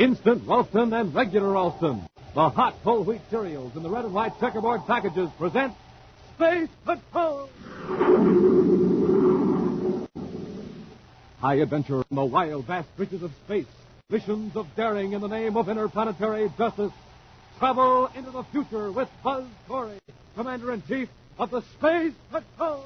Instant Ralston and regular Ralston, the hot whole wheat cereals in the red and white checkerboard packages present Space Patrol! High adventure in the wild, vast reaches of space. Missions of daring in the name of interplanetary justice. Travel into the future with Buzz Corey, Commander-in-Chief of the Space Patrol!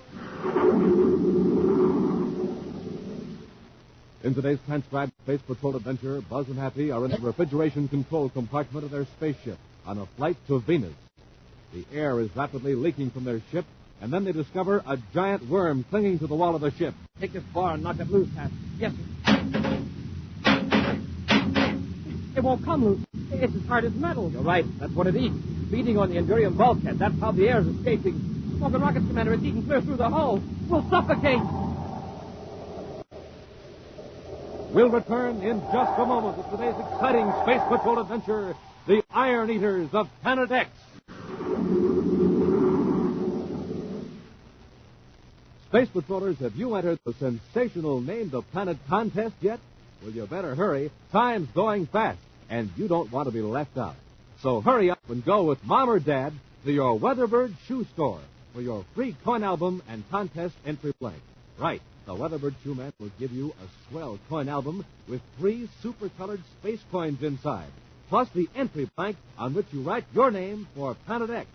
In today's transcribed Space Patrol adventure, Buzz and Happy are in the refrigeration control compartment of their spaceship on a flight to Venus. The air is rapidly leaking from their ship, and then they discover a giant worm clinging to the wall of the ship. Take this bar and knock it loose, Hap. Yes, sir. It won't come loose. It's as hard as metal. You're right. That's what it eats. Feeding on the Endurium bulkhead. That's how the air is escaping. Smoking rockets, Commander. It's eating clear through the hole. We'll suffocate. We'll return in just a moment with today's exciting Space Patrol adventure, the Iron Eaters of Planet X. Space Patrollers, have you entered the sensational Name the Planet contest yet? Well, you better hurry. Time's going fast, and you don't want to be left out. So hurry up and go with Mom or Dad to your Weatherbird shoe store for your free coin album and contest entry blank. Right, the Weatherbird shoe man will give you a swell coin album with 3 super-colored space coins inside, plus the entry blank on which you write your name for Planet X.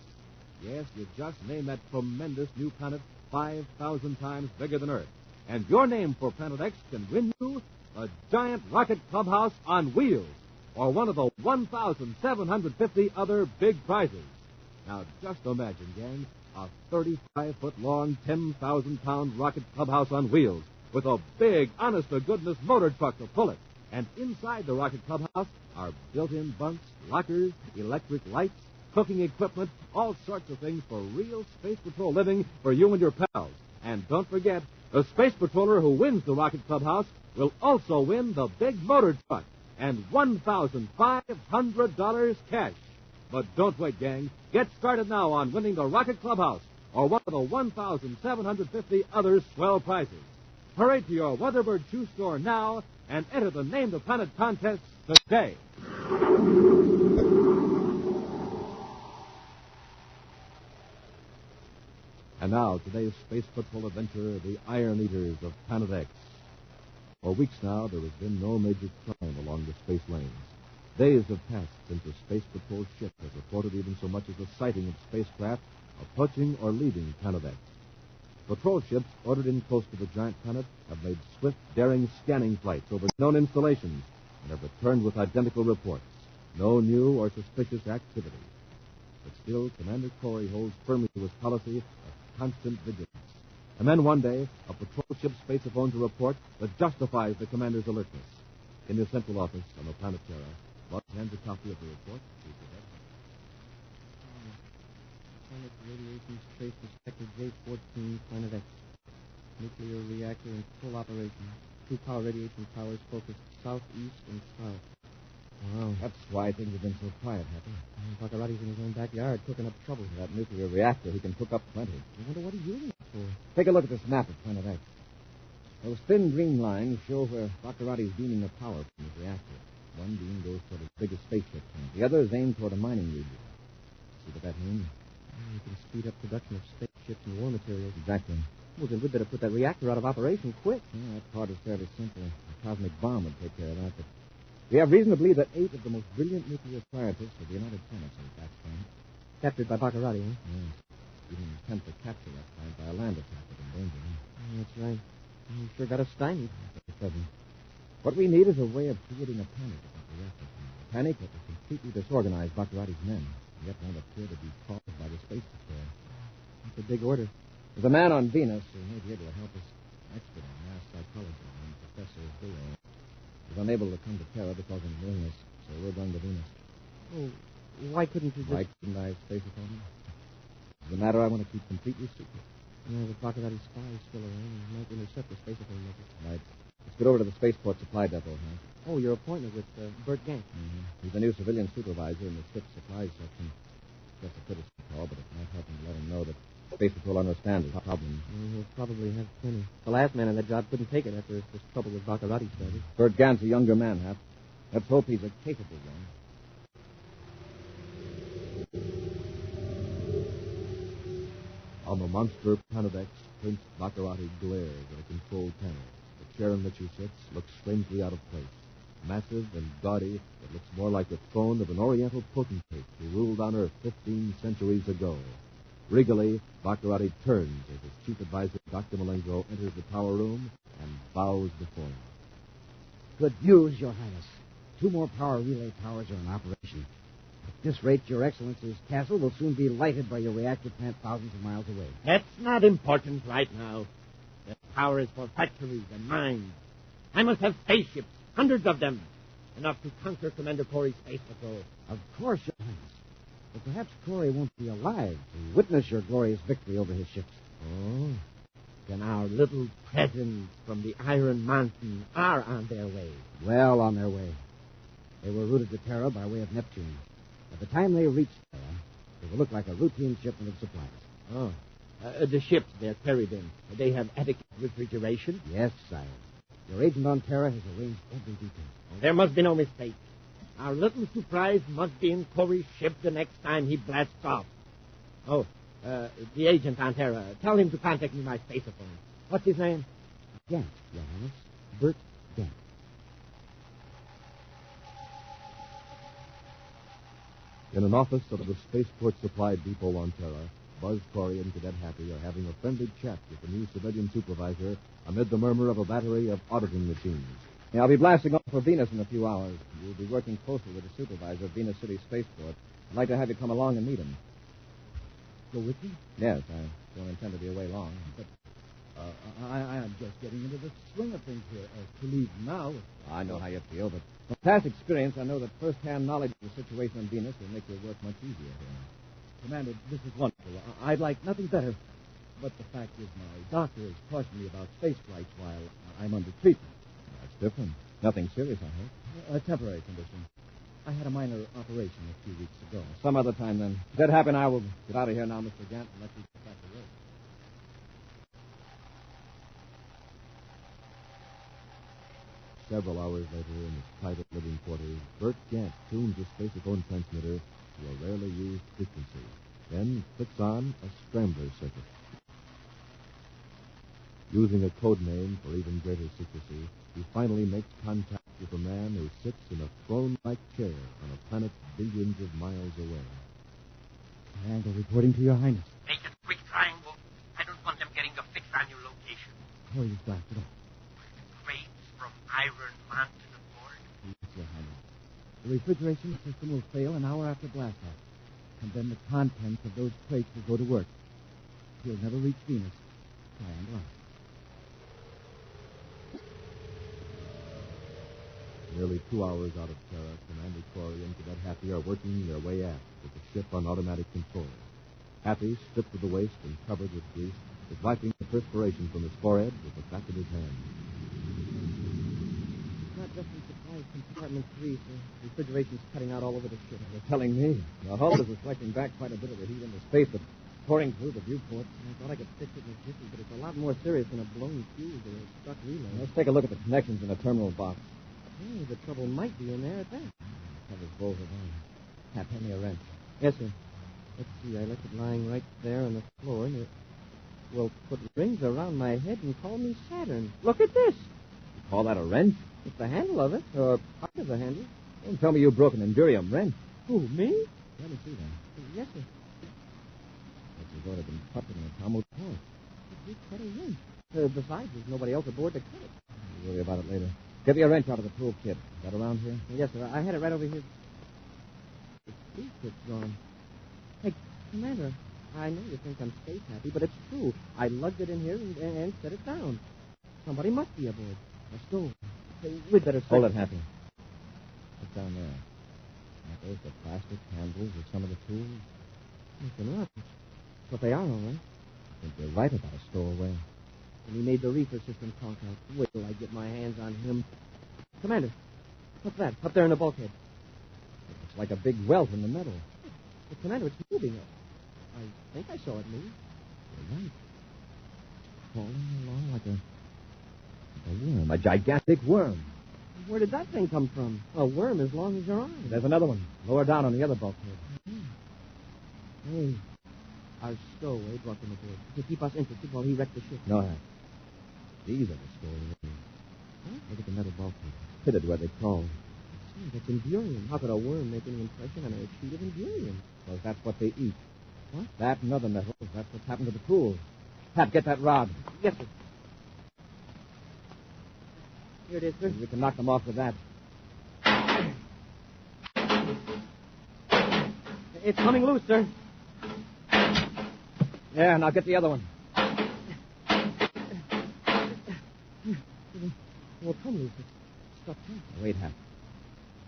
Yes, you just name that tremendous new planet 5,000 times bigger than Earth. And your name for Planet X can win you a giant rocket clubhouse on wheels, or one of the 1,750 other big prizes. Now, just imagine, gang, a 35-foot-long, 10,000-pound rocket clubhouse on wheels with a big, honest-to-goodness motor truck to pull it. And inside the rocket clubhouse are built-in bunks, lockers, electric lights, cooking equipment, all sorts of things for real Space Patrol living for you and your pals. And don't forget, the Space Patroller who wins the rocket clubhouse will also win the big motor truck and $1,500 cash. But don't wait, gang. Get started now on winning the Rocket Clubhouse or one of the 1,750 other swell prizes. Hurry to your Weatherbird shoe store now and enter the Name the Planet contest today. And now, today's Space Patrol adventure, the Iron Eaters of Planet X. For weeks now, there has been no major crime along the space lanes. Days have passed since a Space Patrol ship has reported even so much as a sighting of spacecraft approaching or leaving Planet X. Patrol ships ordered in close to the giant planet have made swift, daring scanning flights over known installations and have returned with identical reports. No new or suspicious activity. But still, Commander Corey holds firmly to his policy of constant vigilance. And then one day, a patrol ship spacephones a report that justifies the commander's alertness. In his central office on the planet Terra, Buzz hands a copy of the report. Planet Radiation Space Inspector J-14, Planet X. Nuclear reactor in full operation. 2 power radiation towers focused southeast and south. Wow. That's why things have been so quiet, Happy. Baccarati's in his own backyard cooking up trouble. That nuclear reactor, he can cook up plenty. I wonder what he's using it for. Take a look at this map of Planet X. Those thin green lines show where Baccarati's beaming the power from his reactor. One beam goes toward his biggest spaceship, and the other is aimed toward a mining region. See what that means? You can speed up production of spaceships and war materials. Exactly. Well, then we'd better put that reactor out of operation quick. Yeah, that part is fairly simple. A cosmic bomb would take care of that, but we have reason to believe that 8 of the most brilliant nuclear scientists of the United Planets are back home. Captured by Baccarati, huh? Yes. Even an attempt to capture that planet by a land attack would endanger him. That's right. He sure got us stymied. It doesn't. What we need is a way of creating a panic about the reactor. A panic that will completely disorganize Baccarati's men, yet won't appear to be caused by the space patrol. That's a big order. There's a man on Venus who may be able to help us. Expert on mass psychology named Professor Zillow. He's unable to come to Terra because of an illness, so we're going to Venus. Oh, why couldn't you just... Why couldn't I space upon him? It's a matter I want to keep completely secret. Yeah, the Baccarati spy is still around. He might intercept the spacephone message. Right. Let's get over to the spaceport supply depot, huh? Oh, your appointment with Bert Gank. Mm-hmm. He's the new civilian supervisor in the ship's supplies section. Just a courtesy call, but it might help him to let him know that Space Patrol understands his problems. He'll probably have plenty. The last man on that job couldn't take it after this trouble with Baccarati started. Bert Gant's a younger man, Hap. Let's hope he's a capable one. On the monster Planet X, Prince Baccarati glares at a control panel. The chair in which he sits looks strangely out of place. Massive and gaudy, it looks more like the throne of an Oriental potentate who ruled on Earth 15 centuries ago. Regally, Baccarati turns as his chief advisor, Dr. Malengo, enters the tower room and bows before him. Good news, Your Highness. 2 more power relay towers are in operation. At this rate, Your Excellency's castle will soon be lighted by your reactor plant thousands of miles away. That's not important right now. The power is for factories and mines. I must have spaceships, hundreds of them, enough to conquer Commander Corey's space patrol. Of course, Your Highness. But perhaps Corey won't be alive to witness your glorious victory over his ships. Oh, then our little presents from the Iron Mountain are on their way. Well on their way. They were routed to Terra by way of Neptune. By the time they reach Terra, they will look like a routine shipment of supplies. Oh, the ships they're carried in, they have adequate refrigeration? Yes, sire. Your agent on Terra has arranged every detail. Oh, there must be no mistake. Our little surprise must be in Corey's ship the next time he blasts off. Oh, the agent on Terra. Tell him to contact me by spaceophone. What's his name? Gant, Your Highness. Bert Gant. In an office of the spaceport supply depot on Terra, Buzz Corey and Cadet Happy are having a friendly chat with the new civilian supervisor amid the murmur of a battery of auditing machines. Yeah, I'll be blasting off for Venus in a few hours. You'll be working closely with the supervisor of Venus City Spaceport. I'd like to have you come along and meet him. Go with me? Yes, I don't intend to be away long. But I am just getting into the swing of things here. To leave now... I know how you feel, but from past experience, I know that first-hand knowledge of the situation on Venus will make your work much easier here. Commander, this is wonderful. I'd like nothing better. But the fact is, my doctor has cautioned me about space flights while I'm under treatment. That's different. Nothing serious, I hope. A temporary condition. I had a minor operation a few weeks ago. Some other time, then. If that happen, I will get out of here now, Mr. Gant, and let you get back to work. Several hours later, in his private living quarters, Bert Gant tunes a spaceophone transmitter to a rarely used frequency, then clicks on a scrambler circuit. Using a code name for even greater secrecy, he finally makes contact with a man who sits in a throne-like chair on a planet billions of miles away. Triangle reporting to Your Highness. Make it quick, Triangle. I don't want them getting a fix on your location. Corey's blasted off. Crates from Iron Mountain aboard. Yes, Your Highness. The refrigeration system will fail an hour after blastoff. And then the contents of those crates will go to work. He'll never reach Venus. Triangle out. Nearly 2 hours out of Terra, Commander Corey and Cadet Happy are working their way aft with the ship on automatic control. Happy, stripped to the waist and covered with grease, is wiping the perspiration from his forehead with the back of his hand. Not just in supply compartment 3, sir. Refrigeration's cutting out all over the ship. You're telling me? The hull is reflecting back quite a bit of the heat into space, but pouring through the viewport. I thought I could fix it in a jiffy, but it's a lot more serious than a blown fuse or a stuck relay. Let's take a look at the connections in the terminal box. Hey, the trouble might be in there at that. Covers both of them. Hand me a wrench. Yes, sir. Let's see, I left it lying right there on the floor. And it will put rings around my head and call me Saturn. Look at this. You call that a wrench? It's the handle of it, or part of the handle. Don't tell me you broke an Endurium wrench. Who, me? Let me see that. Yes, sir. But you've already been cut in a Talmud course. We cut a wrench. Besides, there's nobody else aboard to cut it. We'll worry about it later. Get me a wrench out of the tool kit. Is that around here? Yes, sir. I had it right over here. The tool kit's gone. Hey, Commander, I know you think I'm space happy, but it's true. I lugged it in here and set it down. Somebody must be aboard. A stove. Hey, we'd better... Hold it, Happy. What's down there? Are those the plastic handles of some of the tools? Looking up. But they are, all right. I think you're right about a stowaway. And he made the reefer system conk out. Wait till I get my hands on him. Commander, what's that? Up there in the bulkhead. It looks like a big welt in the metal. But, Commander, it's moving. I think I saw it move. You're right. It's crawling along like a worm. A gigantic worm. Where did that thing come from? A worm as long as your arm. There's another one, lower down on the other bulkhead. Hey, our stowaway brought them aboard to keep us interested while he wrecked the ship. No, Hank. These are the stowaways. Huh? Look at the metal bulkhead. Pitted where they crawled. Say, that's Endurium. How could a worm make any impression on a sheet of Endurium? Because that's what they eat. What? That and other metals. That's what's happened to the pool. Pat, get that rod. Yes, sir. Here it is, sir. We can knock them off with that. It's coming loose, sir. Yeah, now get the other one. Well, come loose. Stop tight. Wait, Hank.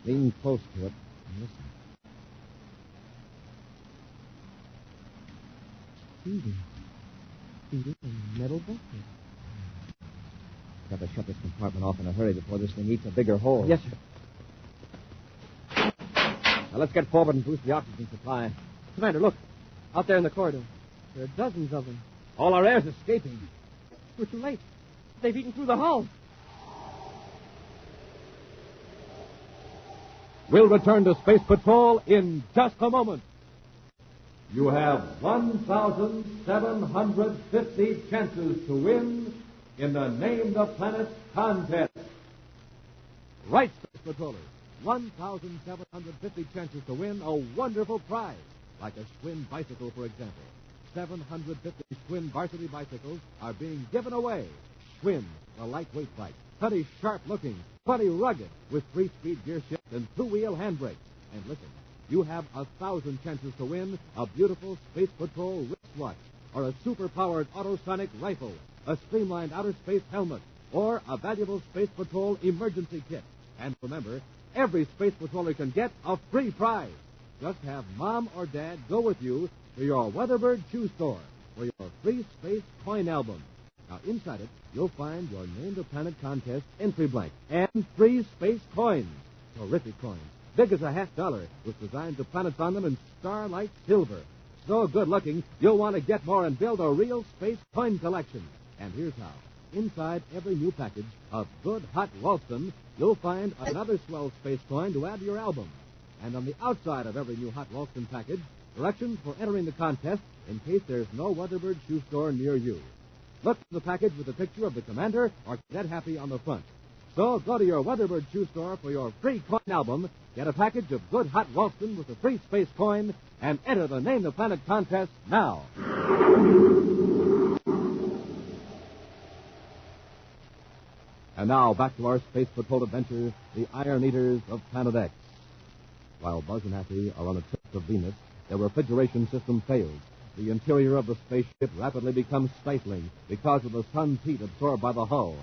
Lean close to it and listen. Feeding. Feeding a metal bucket. Got to shut this compartment off in a hurry before this thing eats a bigger hole. Yes, sir. Now let's get forward and boost the oxygen supply. Commander, look. Out there in the corridor. There are dozens of them. All our air's escaping. We're too late. They've eaten through the hull. We'll return to Space Patrol in just a moment. You have 1,750 chances to win in the Name the Planet contest. Right, Space Patrollers. 1,750 chances to win a wonderful prize, like a Schwinn bicycle, for example. 750 Schwinn varsity bicycles are being given away. Schwinn, a lightweight bike, plenty sharp-looking, plenty rugged, with 3-speed gear shift and 2-wheel handbrakes. And listen, you have 1,000 chances to win a beautiful Space Patrol wristwatch, or a super-powered autosonic rifle, a streamlined outer space helmet, or a valuable Space Patrol emergency kit. And remember, every Space Patroller can get a free prize. Just have Mom or Dad go with you to your Weatherbird shoe store for your free space coin album. Now, inside it, you'll find your Name the Planet contest entry blank and free space coins. Terrific coins, big as a $50, with designs of planets on them in starlight silver. So good-looking, you'll want to get more and build a real space coin collection. And here's how. Inside every new package of good hot Ralston, you'll find another swell space coin to add to your album. And on the outside of every new hot Ralston package, directions for entering the contest in case there's no Weatherbird shoe store near you. Look for the package with a picture of the Commander or Cadet Happy on the front. So go to your Weatherbird shoe store for your free coin album, get a package of good hot Ralston with a free space coin, and enter the Name the Planet contest now. And now, back to our Space Patrol adventure, the Iron Eaters of Planet X. While Buzz and Happy are on a trip to Venus, their refrigeration system fails. The interior of the spaceship rapidly becomes stifling because of the sun's heat absorbed by the hull.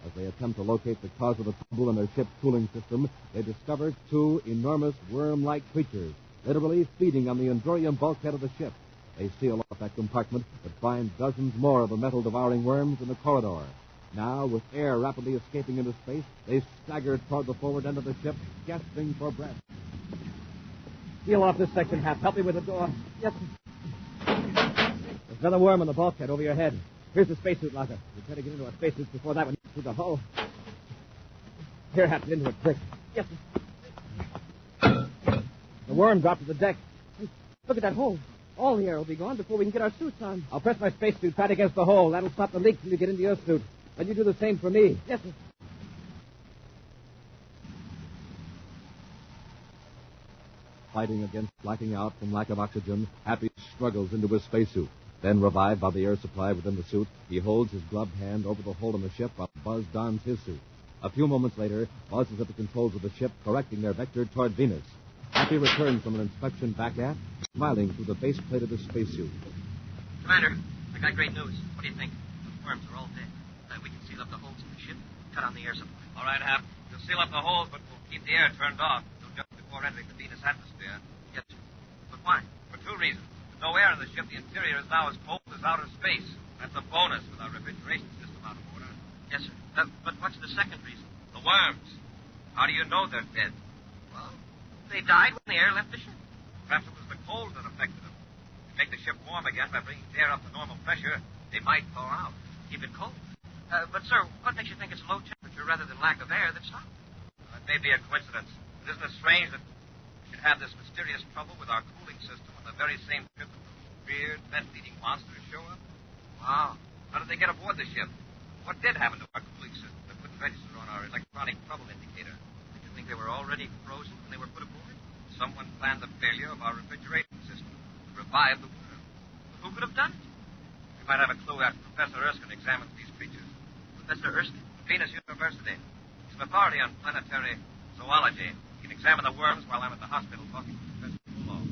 As they attempt to locate the cause of the trouble in their ship's cooling system, they discover 2 enormous worm-like creatures, literally feeding on the Endurium bulkhead of the ship. They seal off that compartment, but find dozens more of the metal-devouring worms in the corridor. Now, with air rapidly escaping into space, they stagger toward the forward end of the ship, gasping for breath. Seal off this section, Hap. Help me with the door. Yes, sir. There's another worm on the bulkhead over your head. Here's the spacesuit locker. We try to get into our spacesuits before that one gets through the hull. Here, Hap, get into it quick. Yes, sir. The worm dropped to the deck. Hey, look at that hole. All the air will be gone before we can get our suits on. I'll press my spacesuit tight against the hole. That'll stop the leak till you get into your suit. Then you do the same for me. Yes, sir. Fighting against blacking out from lack of oxygen, Happy struggles into his spacesuit. Then, revived by the air supply within the suit, he holds his gloved hand over the hole in the ship while Buzz dons his suit. A few moments later, Buzz is at the controls of the ship, correcting their vector toward Venus. Happy returns from an inspection back aft, smiling through the base plate of his spacesuit. Commander, I got great news. What do you think? The worms are all dead. We can seal up the holes in the ship, cut on the air supply. All right, Hap. We'll seal up the holes, but we'll keep the air turned off until just before entering the Venus atmosphere. Yes, sir. But why? For 2 reasons. With no air in the ship, the interior is now as cold as outer space. That's a bonus with our refrigeration system out of order. Yes, sir. But what's the second reason? The worms. How do you know they're dead? Well, they died when the air left the ship. Perhaps it was the cold that affected them. To make the ship warm again by bringing the air up to normal pressure, they might thaw out. Keep it cold. But, sir, what makes you think it's low temperature rather than lack of air that stopped? It may be a coincidence, but isn't it strange that we should have this mysterious trouble with our cooling system on the very same ship that those weird, meth-eating monsters show up? Wow. How did they get aboard the ship? What did happen to our cooling system that wouldn't register on our electronic trouble indicator? Did you think they were already frozen when they were put aboard? Someone planned the failure of our refrigeration system to revive the world. Who could have done it? We might have a clue after Professor Erskine examines these creatures. Professor Erskine? Venus University. He's an authority on planetary zoology. He can examine the worms while I'm at the hospital talking to Professor Bulow.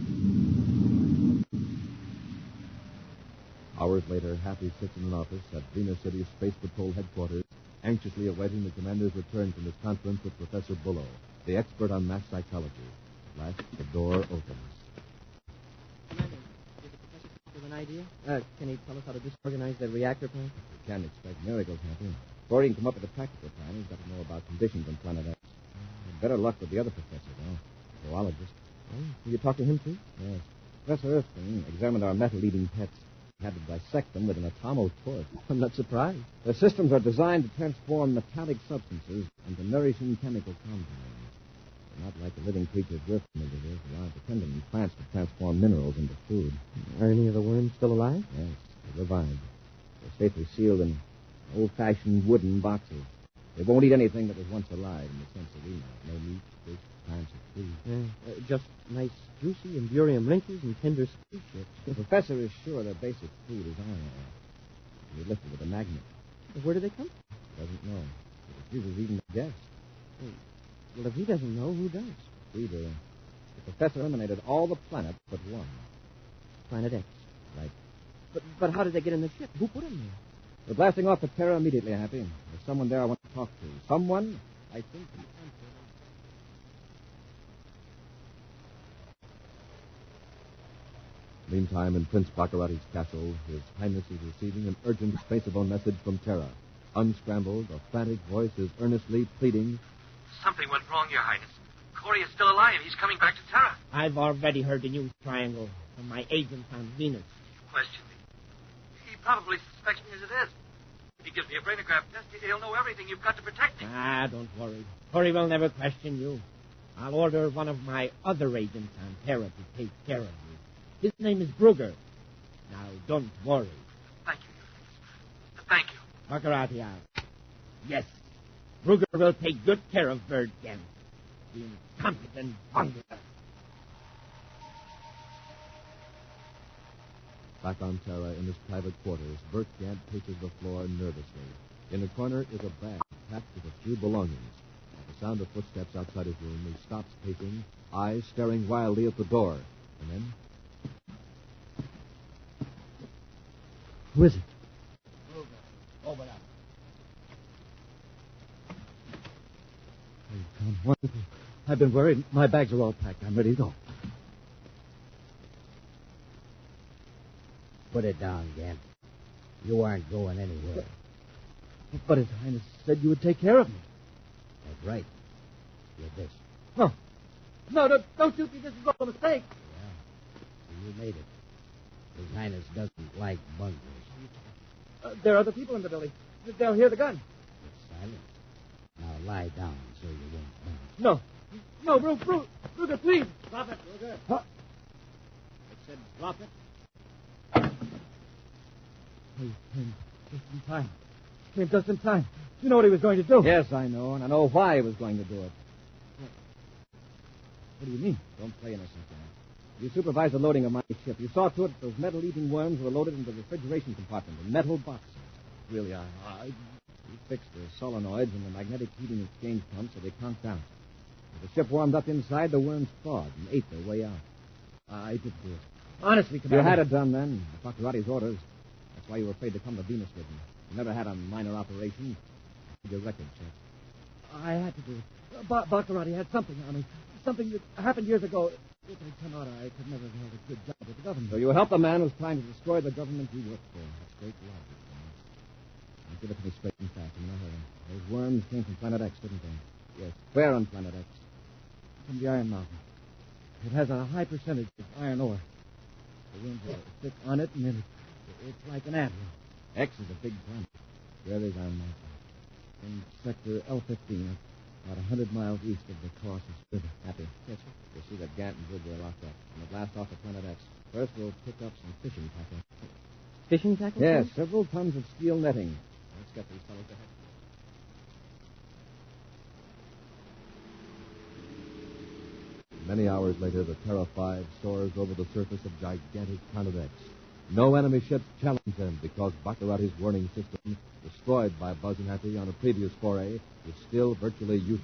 Hours later, Happy sits in an office at Venus City Space Patrol headquarters, anxiously awaiting the commander's return from his conference with Professor Bulow, the expert on mass psychology. At last, the door opens. Commander, did the professor come with an idea? Can he tell us how to disorganize the reactor plant? You can't expect miracles, Happy. Before he can come up with a practical plan, he's got to know about conditions on planet X. Better luck with the other professor, though. The zoologist. Oh, will you talk to him, too? Yes. Professor Erskine examined our metal-eating pets. He had to dissect them with an atomo torch. I'm not surprised. Their systems are designed to transform metallic substances into nourishing chemical compounds. They're not like the living creatures we're familiar with, who are dependent on plants to transform minerals into food. Are any of the worms still alive? Yes, they're revived. They're safely sealed in old-fashioned wooden boxes. They won't eat anything that was once alive in the sense that we know. No meat, fish, plants, or food. Yeah, just nice, juicy Imperium wrinkles and tender spaceships. The professor is sure their basic food is iron ore. We lifted with a magnet. Where do they come from? He doesn't know. He refuses even to guess. Well, if he doesn't know, who does? We do. The professor eliminated all the planets but one. Planet X. Right. But how did they get in the ship? Who put them there? We're blasting off the Terra immediately, Happy. There's someone there I want to talk to. Someone, I think, can answer. Meantime, in Prince Baccarati's castle, His Highness is receiving an urgent spaceable message from Terra. Unscrambled, a frantic voice is earnestly pleading. Something went wrong, Your Highness. Corey is still alive. He's coming back to Terra. I've already heard the news, Triangle, from my agent on Venus. Question me. He probably suspects me as it is. If he gives me a brainograph test, he'll know everything. You've got to protect me. Ah, don't worry. Corey will never question you. I'll order one of my other agents on Terra to take care of you. His name is Brugger. Now, don't worry. Thank you, Your Highness. Thank you. Baccarati out. Yes, Brugger will take good care of Bird Gant, the incompetent bungler. Back on Terra in his private quarters, Bert Gant paces the floor nervously. In a corner is a bag packed with a few belongings. At the sound of footsteps outside his room, he stops pacing, eyes staring wildly at the door. And then... Who is it? Open up. Oh, Tom, wonderful. I've been worried. My bags are all packed. I'm ready to go. Put it down, Gant. You aren't going anywhere. But His Highness said you would take care of me. That's right. You're this. Oh. No, don't shoot me. This is all a mistake. Yeah. So you made it. His Highness doesn't like bunglers. There are other people in the building. They'll hear the gun. It's silent. Now lie down so you won't bounce. No, Brugger, please. Drop it, Brugger. Huh? I said drop it. He came just in time. Came just in time. You know what he was going to do. Yes, I know, and I know why he was going to do it. What do you mean? Don't play innocent, Gant. You supervised the loading of my ship. You saw to it that those metal-eating worms were loaded into the refrigeration compartment in metal boxes. Really, You fixed the solenoids and the magnetic heating exchange pumps so they conked out. As the ship warmed up inside, the worms thawed and ate their way out. I did do it. Honestly, You Commander. had it done then. Dr. Roddy's orders. That's why you were afraid to come to Venus with me. You never had a minor operation. Your record check. I had to do it. Baccarati had something on me. Something that happened years ago. If I'd come out, I could never have held a good job with the government. So you helped a man who's trying to destroy the government you work for. That's great logic, Gant. Now give it to me straight and fast. I'm in a hurry. Those worms came from Planet X, didn't they? Yes. Where on Planet X? From the Iron Mountain. It has a high percentage of iron ore. The winds are thick on it, and then it's like an anthill. X is a big planet. Where is Iron Mountain? In sector L-15. About 100 miles east of the Colossus River. Happy. Yes, sir. You'll see that Gantt and Bridge are locked up. And we'll blast off to Planet X. First, we'll pick up some fishing tackle. Fishing tackle? Yes, sir? several tons of steel netting. Let's get these fellows ahead. Many hours later, the Terra 5 soars over the surface of gigantic Planet X. No enemy ships challenge them because Baccarati's warning system, destroyed by Buzz and Happy on a previous foray, is still virtually useless.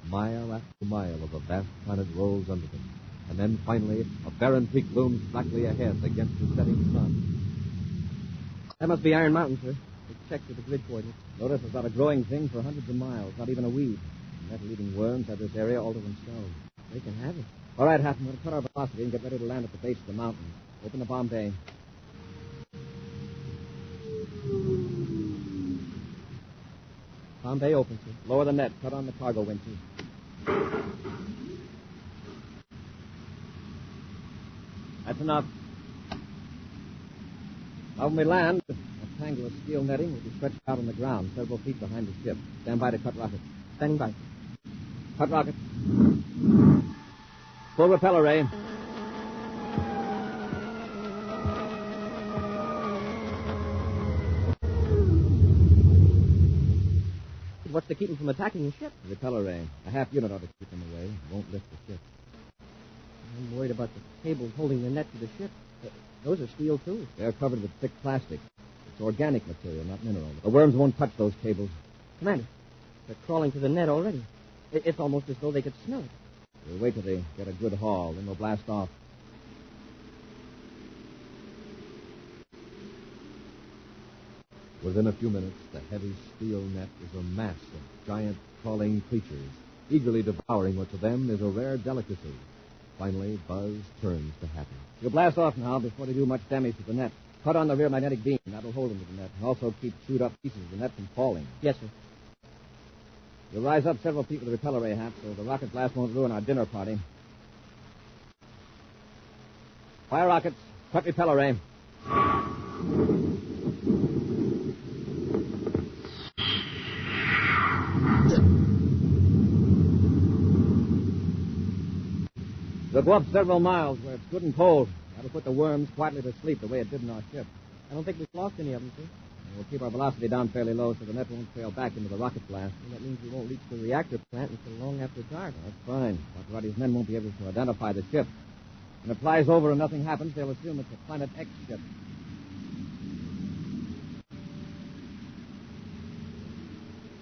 Mile after mile of the vast planet rolls under them. And then, finally, a barren peak looms blackly ahead against the setting sun. That must be Iron Mountain, sir. We checked with the grid coordinates. Notice it's not a growing thing for hundreds of miles, not even a weed. Metal-eating worms have this area all to themselves. They can have it. All right, Happen, we'll cut our velocity and get ready to land at the base of the mountain. Open the bomb bay. Bomb bay open, sir. Lower the net. Cut on the cargo winches. That's enough. Now, when we land, a tangle of steel netting will be stretched out on the ground several feet behind the ship. Stand by to cut rockets. Standing by. Cut rockets. Full repeller ray. What's to keep them from attacking the ship? The repeller ray. A half unit ought to keep them away. It won't lift the ship. I'm worried about the cables holding the net to the ship. Those are steel, too. They're covered with thick plastic. It's organic material, not mineral. The worms won't touch those cables. Commander, they're crawling to the net already. It's almost as though they could smell it. We'll wait till they get a good haul, then we'll blast off. Within a few minutes, the heavy steel net is a mass of giant crawling creatures, eagerly devouring what to them is a rare delicacy. Finally, Buzz turns to Happy. You'll blast off now before they do much damage to the net. Cut on the rear magnetic beam. That'll hold them to the net. And also keep chewed up pieces of the net from falling. Yes, sir. You'll rise up several feet with the repeller ray, Hap, so the rocket blast won't ruin our dinner party. Fire rockets. Cut repeller ray. They'll go up several miles where it's good and cold. That'll put the worms quietly to sleep the way it did in our ship. I don't think we've lost any of them, sir. And we'll keep our velocity down fairly low so the net won't trail back into the rocket blast. And that means we won't reach the reactor plant until long after dark. That's fine. Baccarati's men won't be able to identify the ship. When it flies over and nothing happens, they'll assume it's a Planet X ship.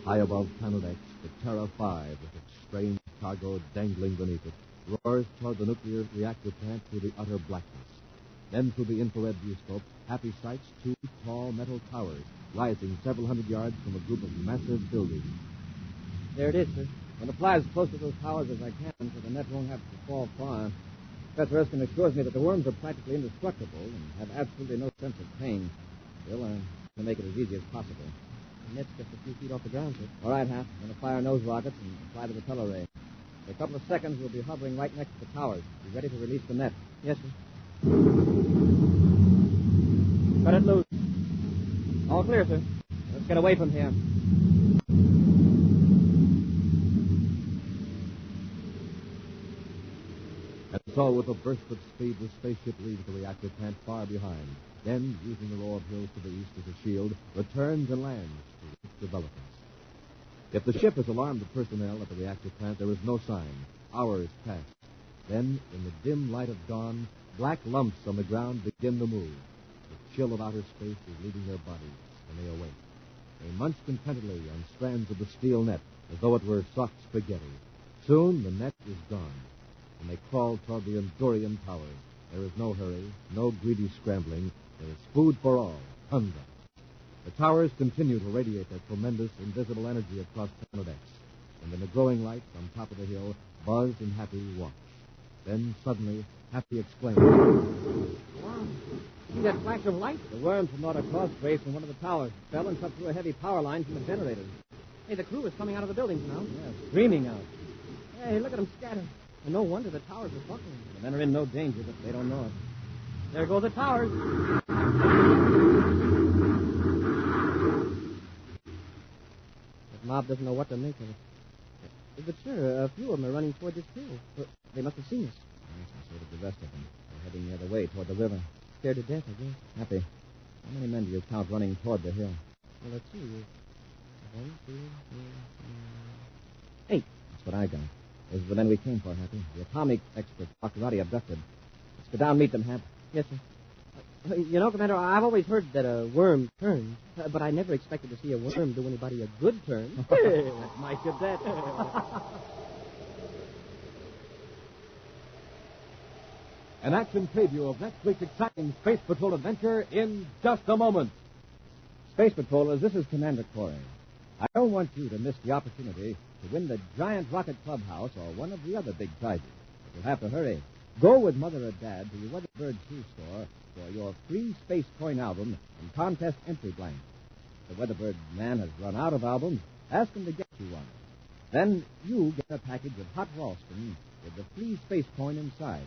High above Planet X, the Terra 5, with its strange cargo dangling beneath it, roars toward the nuclear reactor plant through the utter blackness. Then through the infrared viewscope, Happy sights two tall metal towers rising several hundred yards from a group of massive buildings. There it is, sir. I'm going to fly as close to those towers as I can so the net won't have to fall far. Professor Erskine assures me that the worms are practically indestructible and have absolutely no sense of pain. Still, I'm going to make it as easy as possible. The net's just a few feet off the ground, sir. All right, Hap. I'm going to fire nose rockets and apply the repeller ray. For a couple of seconds, we'll be hovering right next to the towers. Be ready to release the net. Yes, sir. Cut it loose. All clear, sir. Let's get away from here. And so, with a burst of speed, the spaceship leaves the reactor plant far behind. Then, using the row of hills to the east as a shield, returns and lands to its developments. If the ship has alarmed the personnel at the reactor plant, there is no sign. Hours pass. Then, in the dim light of dawn, black lumps on the ground begin to move. The chill of outer space is leaving their bodies, and they awake. They munch contentedly on strands of the steel net, as though it were soft spaghetti. Soon, the net is gone, and they crawl toward the Endurian Tower. There is no hurry, no greedy scrambling. There is food for all, tons of it. The towers continue to radiate their tremendous, invisible energy across Planet X. And in the growing lights on top of the hill, Buzz and Happy watch. Then, suddenly, Happy exclaims, Wow. See that flash of light? The worms from North cross race from one of the towers fell and cut through a heavy power line from the generators. Hey, the crew is coming out of the buildings now. Yeah, screaming out. Hey, look at them scatter. And no wonder the towers are buckling. The men are in no danger, but they don't know it. There go the towers. That mob doesn't know what to make of it. But, sir, a few of them are running toward this hill. They must have seen us. Yes, and so did the rest of them. They're heading the other way, toward the river. Scared to death, I guess. Happy. How many men do you count running toward the hill? Well, let's see. 1, 2, 3, 4, 8. That's what I got. Those are the men we came for, Happy. The atomic expert, Dr. Roddy, abducted. Let's go down and meet them, Hap. Yes, sir. You know, Commander, I've always heard that a worm turns, but I never expected to see a worm do anybody a good turn. That's my cadet. An action preview of next week's exciting Space Patrol adventure in just a moment. Space Patrollers, this is Commander Corey. I don't want you to miss the opportunity to win the Giant Rocket Clubhouse or one of the other big prizes. But you'll have to hurry. Go with Mother or Dad to your Weatherbird shoe store for your free Space Coin album and contest entry blank. If the Weatherbird man has run out of albums, ask him to get you one. Then you get a package of hot Ralston with the free Space Coin inside.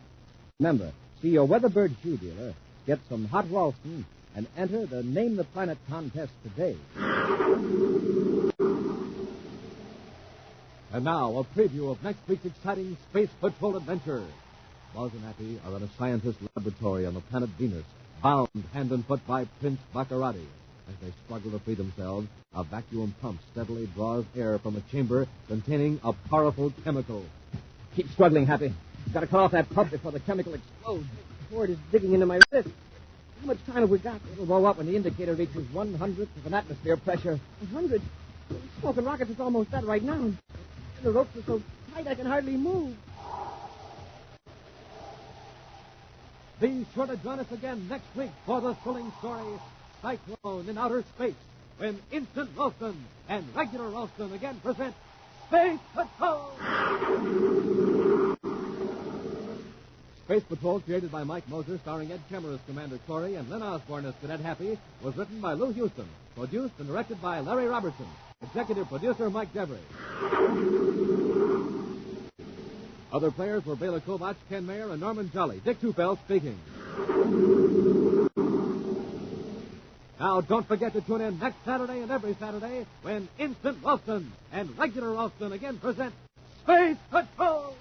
Remember, see your Weatherbird shoe dealer, get some hot Ralston, and enter the Name the Planet contest today. And now, a preview of next week's exciting Space Patrol adventure. Buzz and Happy are in a scientist's laboratory on the planet Venus, bound hand and foot by Prince Baccarati. As they struggle to free themselves, a vacuum pump steadily draws air from a chamber containing a powerful chemical. Keep struggling, Happy. You've got to cut off that pump before the chemical explodes. The cord is digging into my wrist. How much time have we got? It'll blow up when the indicator reaches 1/100th of an atmosphere pressure. 100? Smoking rockets is almost that right now. The ropes are so tight I can hardly move. Be sure to join us again next week for the thrilling story, Cyclone in Outer Space, when Instant Ralston and Regular Ralston again present Space Patrol! Space Patrol, created by Mike Moser, starring Ed Kemmer as Commander Corey and Len Osborne as Cadet Happy, was written by Lou Houston, produced and directed by Larry Robertson, executive producer Mike Devery. Other players were Bela Kovach, Ken Mayer, and Norman Jolly. Dick Tufeld speaking. Now, don't forget to tune in next Saturday and every Saturday when Instant Ralston and Regular Ralston again present Space Patrol!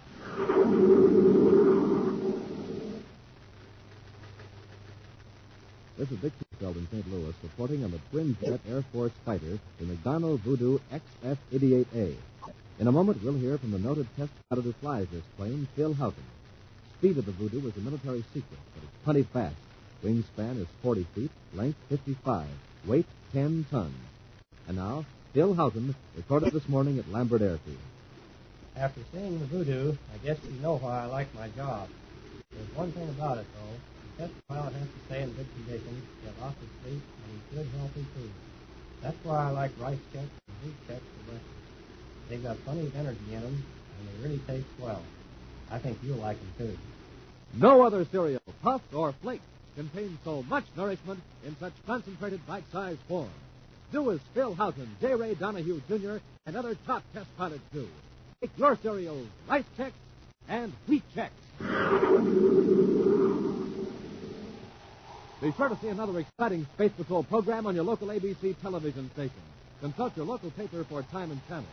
This is Dick Tufeld in St. Louis, reporting on the twin-jet Air Force fighter, the McDonnell Voodoo XF-88A. In a moment, we'll hear from the noted test pilot who flies this plane, Phil Houghton. Speed of the Voodoo is a military secret, but it's plenty fast. Wingspan is 40 feet, length 55, weight 10 tons. And now, Phil Houghton, recorded this morning at Lambert Airfield. After seeing the Voodoo, I guess you know why I like my job. There's one thing about it, though. The test pilot has to stay in good condition, get lots of sleep, and eat good, healthy food. That's why I like rice cakes and wheat cakes for breakfast. They've got plenty of energy in them, and they really taste well. I think you'll like them, too. No other cereal, puffed or flaked, contains so much nourishment in such concentrated bite-sized form. Do as Phil Houghton, J. Ray Donahue, Jr., and other top test pilots do. Make your cereals rice checks and wheat checks. Be sure to see another exciting Space Patrol program on your local ABC television station. Consult your local paper for time and channel.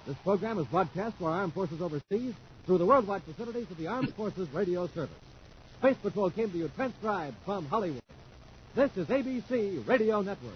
This program is broadcast to our armed forces overseas through the worldwide facilities of the Armed Forces Radio Service. Space Patrol came to you transcribed from Hollywood. This is ABC Radio Network.